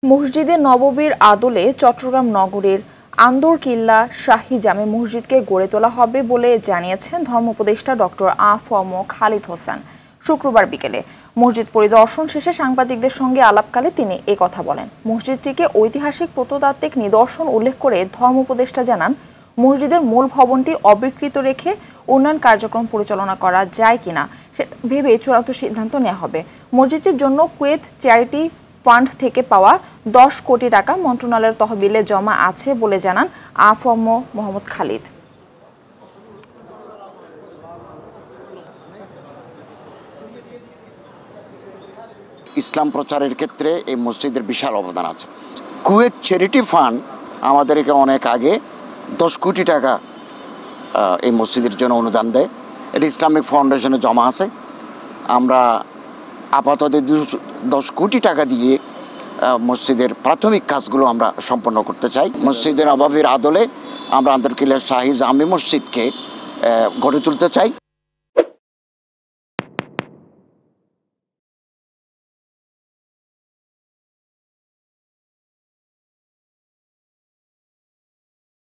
মসজিদে নববীর আদলে চট্টগ্রাম নগরীর আন্দরকিল্লা শাহী জামে মসজিদকে গড়ে তোলা হবে বলে জানিয়েছেন ধর্ম উপদেষ্টা ডক্টর আ.ফ.ম. খালিদ হোসেন। শুক্রবার বিকেলে মসজিদ পরিদর্শন শেষে সাংবাদিকদের সঙ্গে আলাপকালে তিনি কথা বলেন। মসজিদটিকে ঐতিহাসিক প্রত্নতাত্ত্বিক নিদর্শন উল্লেখ করে ধর্ম উপদেষ্টা জানান, মসজিদের মূল ভবনটি অবিকৃত রেখে উন্নয়ন কার্যক্রম পরিচালনা করা যায় কিনা সেটা ভেবে চূড়ান্ত সিদ্ধান্ত নেওয়া হবে। মসজিদটির জন্য কুয়েত চ্যারিটি ফান্ড থেকে পাওয়া 10 কোটি টাকা মন্ত্রণালয়ের তহবিলে জমা আছে বলে জানান আ.ফ.ম. মোহাম্মদ খালিদ। ইসলাম প্রচারের ক্ষেত্রে এই মসজিদের বিশাল অবদান আছে। কুয়েত চ্যারিটি ফান্ড আমাদেরকে অনেক আগে 10 কোটি টাকা এই মসজিদের জন্য অনুদান দেয়। এটা ইসলামিক ফাউন্ডেশনে জমা আছে। আমরা আপাতত 10 কোটি টাকা দিয়ে মসজিদের প্রাথমিক কাজগুলো আমরা সম্পন্ন করতে চাই। মসজিদের নববীর আদলে আমরা আন্দরকিল্লা শাহী জামে মসজিদকে গড়ে তুলতে চাই।